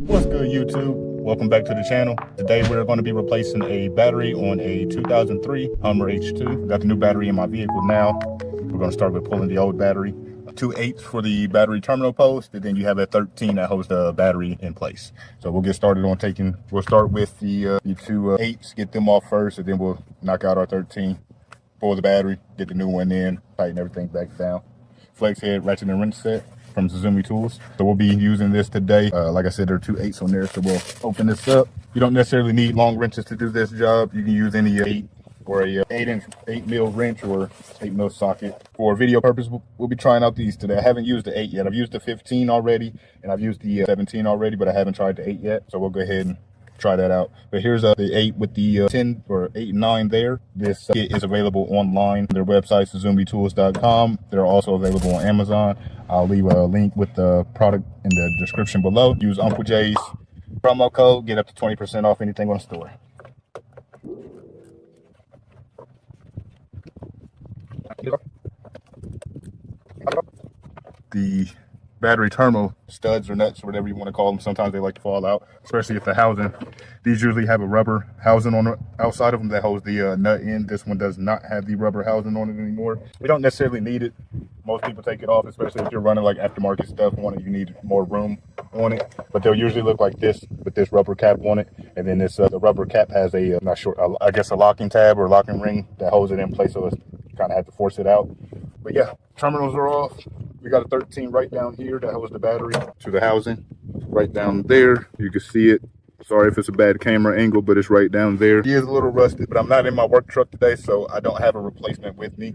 What's good, YouTube? Welcome back to the channel. Today we're going to be replacing a battery on a 2003 Hummer H2. Got the new battery in my vehicle now. We're going to start with pulling the old battery. 2/8 for the battery terminal post, and then you have a 13 that holds the battery in place. So we'll get started on we'll start with the 2/8s, get them off first, and then we'll knock out our 13, pull the battery, get the new one in, tighten everything back down. Flex head ratchet and wrench set from Zuzumi Tools. So we'll be using this today. Like I said, there are 2/8s on there, so we'll open this up. You don't necessarily need long wrenches to do this job. You can use any 8 or a 8 mil wrench or 8 mil socket. For video purpose, we'll be trying out these today. I haven't used the 8 yet. I've used the 15 already, and I've used the 17 already, but I haven't tried the 8 yet. So we'll go ahead and try that out. But here's the 8 with the 10 or 8 and 9 there. This kit is available online. Their website is zumitools.com. They're also available on Amazon. I'll leave a link with the product in the description below. Use Uncle Jay's promo code, get up to 20% off anything on the store. The battery terminal studs or nuts or whatever you want to call them, sometimes they like to fall out, especially if the housing, these usually have a rubber housing on the outside of them that holds the nut in. This one does not have the rubber housing on it anymore. We don't necessarily need it. Most people take it off, especially if you're running like aftermarket stuff on it. You need more room on it, but they'll usually look like this with this rubber cap on it, and then this the rubber cap has a I'm not sure, I guess a locking tab or locking ring that holds it in place, so it's kind of have to force it out. But yeah, terminals are off. We got a 13 right down here that holds the battery to the housing. Right down there, you can see it. Sorry if it's a bad camera angle, but it's right down there. It is a little rusted, but I'm not in my work truck today, so I don't have a replacement with me.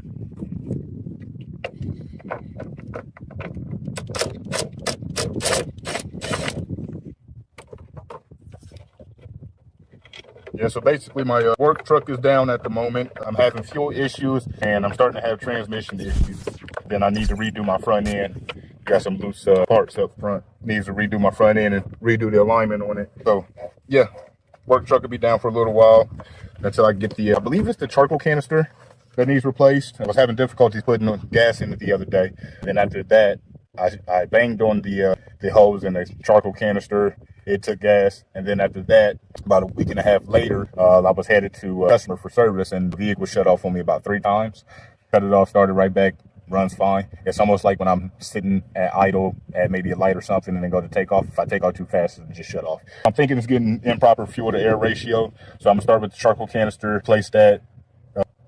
Yeah, so basically my work truck is down at the moment. I'm having fuel issues and I'm starting to have transmission issues. Then I need to redo my front end. Got some loose parts up front. Needs to redo my front end and redo the alignment on it. So yeah, work truck will be down for a little while until I get the, I believe it's the charcoal canister that needs replaced. I was having difficulties putting gas in it the other day. Then after that, I banged on the hose in the charcoal canister. It took gas, and then after that, about a week and a half later, I was headed to a customer for service, and the vehicle shut off on me about 3 times. Cut it off, started right back, runs fine. It's almost like when I'm sitting at idle at maybe a light or something and then go to take off. If I take off too fast, it just shut off. I'm thinking it's getting improper fuel to air ratio, so I'm gonna start with the charcoal canister, place that,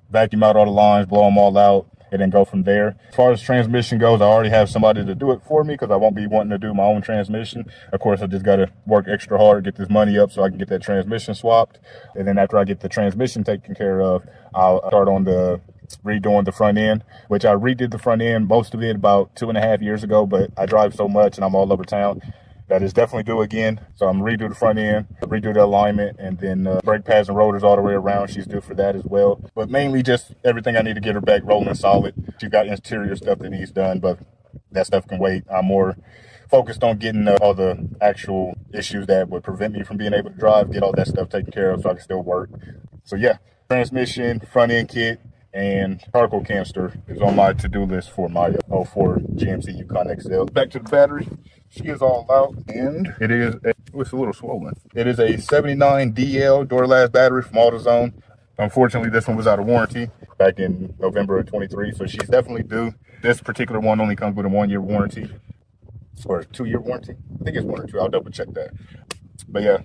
vacuum out all the lines, blow them all out, and then go from there. As far as transmission goes, I already have somebody to do it for me because I won't be wanting to do my own transmission. Of course, I just got to work extra hard, get this money up so I can get that transmission swapped. And then after I get the transmission taken care of, I'll start on the redoing the front end, which I redid the front end, most of it about 2.5 years ago, but I drive so much and I'm all over town that is definitely due again. So I'm redo the front end, redo the alignment, and then brake pads and rotors all the way around. She's due for that as well. But mainly just everything I need to get her back rolling solid. She's got interior stuff that needs done, but that stuff can wait. I'm more focused on getting all the actual issues that would prevent me from being able to drive, get all that stuff taken care of so I can still work. So yeah, transmission, front end kit, and charcoal canister is on my to-do list for my 04 GMC Yukon XL. Back to the battery. She is all out, and it's a little swollen. It is a 79 DL Duralast battery from AutoZone. Unfortunately, this one was out of warranty back in November of 23, so she's definitely due. This particular one only comes with a 1-year warranty, or a 2-year warranty. I think it's 1 or 2. I'll double check that. But yeah,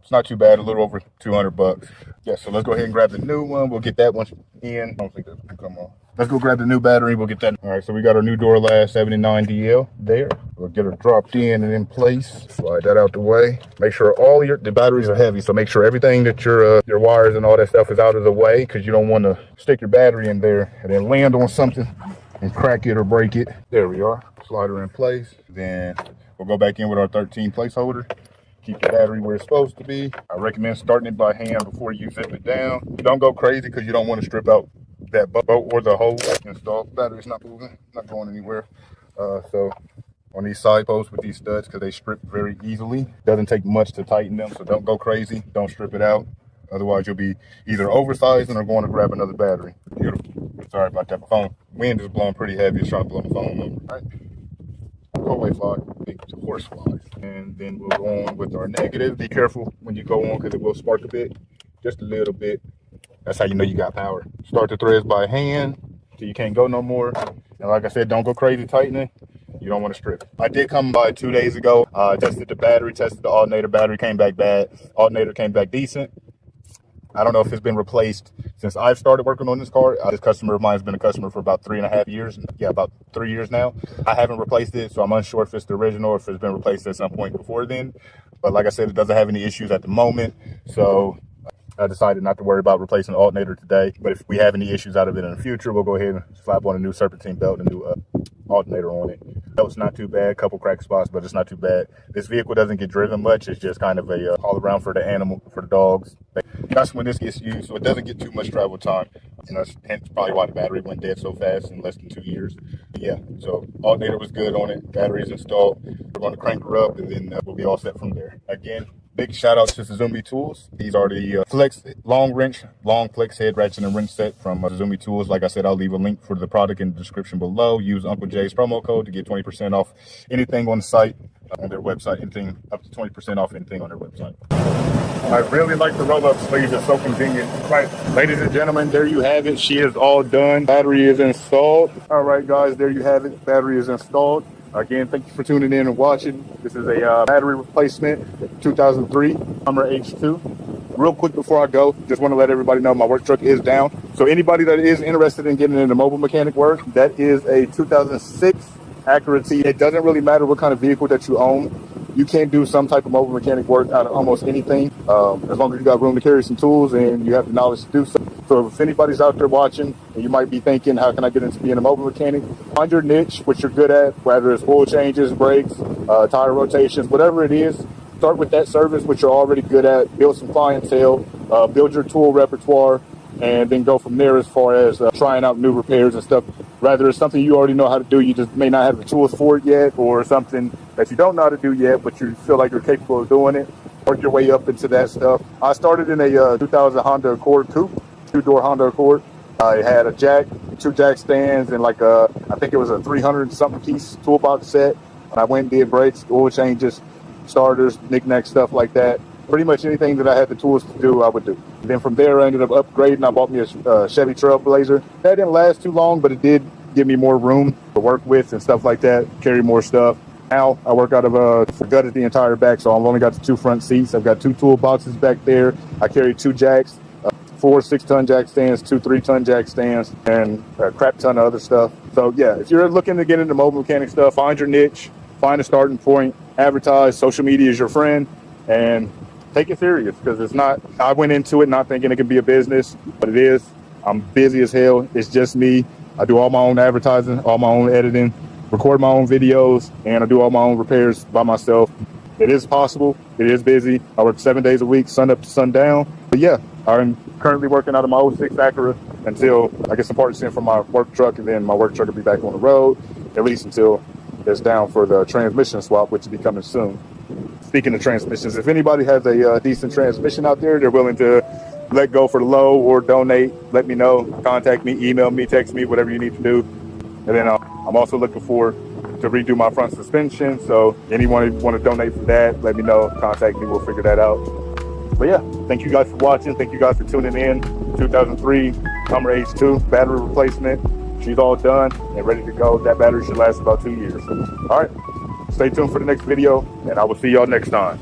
it's not too bad, a little over $200. Yeah, so let's go ahead and grab the new one. We'll get that one in. I don't think that can come on. Let's go grab the new battery. We'll get that. All right, so we got our new Duralast 79 DL there. We'll get her dropped in and in place. Slide that out the way. Make sure all the batteries are heavy, so make sure everything that your wires and all that stuff is out of the way, because you don't want to stick your battery in there and then land on something and crack it or break it. There we are. Slide her in place. Then we'll go back in with our 13 placeholder. Keep the battery where it's supposed to be. I recommend starting it by hand before you zip it down. Don't go crazy because you don't want to strip out that bolt or the hole installed. Battery's not moving, not going anywhere. So on these side posts with these studs, because they strip very easily, doesn't take much to tighten them, so don't go crazy, don't strip it out. Otherwise you'll be either oversizing or going to grab another battery. Beautiful. Sorry about that. My phone wind is blowing pretty heavy. It's trying to blow my phone over. All right. call white fly, big horse flies. And then we'll go on with our negative. Be careful when you go on because it will spark a bit, just a little bit. That's how you know you got power. Start the threads by hand till you can't go no more. And like I said, don't go crazy tightening. You don't want to strip. I did come by 2 days ago. Tested the battery, tested the alternator. Battery came back bad. Alternator came back decent. I don't know if it's been replaced since I've started working on this car. This customer of mine has been a customer for about 3.5 years. Yeah, about 3 years now. I haven't replaced it, so I'm unsure if it's the original or if it's been replaced at some point before then. But like I said, it doesn't have any issues at the moment. So I decided not to worry about replacing the alternator today. But if we have any issues out of it in the future, we'll go ahead and slap on a new serpentine belt, a new alternator on it. Belt's not too bad, couple crack spots, but it's not too bad. This vehicle doesn't get driven much. It's just kind of a all around for the animal, for the dogs. That's when this gets used, so it doesn't get too much travel time. And that's hence probably why the battery went dead so fast in less than 2 years. But yeah, so alternator was good on it. Battery is installed. We're going to crank her up, and then we'll be all set from there. Again, big shout out to Zuzumi Tools. These are the long flex head ratchet and wrench set from Zuzumi Tools. Like I said, I'll leave a link for the product in the description below. Use Uncle Jay's promo code to get 20% off anything on the site, on their website, anything up to 20% off anything on their website. I really like the roll-up sleeves. It's so convenient. Right, ladies and gentlemen, there you have it. She is all done. Battery is installed. All right, guys, there you have it. Battery is installed. Again, thank you for tuning in and watching. This is a battery replacement, 2003 Hummer H2. Real quick before I go, just want to let everybody know my work truck is down. So anybody that is interested in getting into mobile mechanic work, that is a 2006 Acura T. It doesn't really matter what kind of vehicle that you own. You can do some type of mobile mechanic work out of almost anything, as long as you got room to carry some tools and you have the knowledge to do so. So if anybody's out there watching and you might be thinking, how can I get into being a mobile mechanic? Find your niche, what you're good at, whether it's oil changes, brakes, tire rotations, whatever it is. Start with that service, which you're already good at, build some clientele, build your tool repertoire, and then go from there as far as trying out new repairs and stuff. Rather it's something you already know how to do, you just may not have the tools for it yet, or something that you don't know how to do yet, but you feel like you're capable of doing it. Work your way up into that stuff. I started in a 2000 Honda Accord coupe, two-door Honda Accord. It had a jack, 2 jack stands, and like I think it was a 300-something piece toolbox set. And I went and did brakes, oil changes, starters, knick-knack stuff like that. Pretty much anything that I had the tools to do, I would do. And then from there, I ended up upgrading. I bought me a Chevy Trailblazer. That didn't last too long, but it did give me more room to work with and stuff like that, carry more stuff. Now I work out of gutted the entire back, so I've only got the 2 front seats. I've got 2 toolboxes back there. I carry 2 jacks, 4 6-ton jack stands, 2 3-ton jack stands, and a crap ton of other stuff. So yeah, if you're looking to get into mobile mechanic stuff, find your niche, find a starting point, advertise. Social media is your friend, and take it serious, because it's not, I went into it not thinking it could be a business, but it is. I'm busy as hell. It's just me. I do all my own advertising, all my own editing, record my own videos, and I do all my own repairs by myself. It is possible. It is busy. I work 7 days a week, sun up to sundown. But yeah, I'm currently working out of my 06 Acura until I get some parts in for my work truck, and then my work truck will be back on the road, at least until it's down for the transmission swap, which will be coming soon. Speaking of transmissions, if anybody has a decent transmission out there, they're willing to let go for the low or donate, let me know. Contact me, email me, text me, whatever you need to do. And then I'm also looking forward to redo my front suspension. So anyone want to donate for that, let me know. Contact me. We'll figure that out. But yeah, thank you guys for watching. Thank you guys for tuning in. 2003 Hummer H2 battery replacement. She's all done and ready to go. That battery should last about 2 years. All right. Stay tuned for the next video, and I will see y'all next time.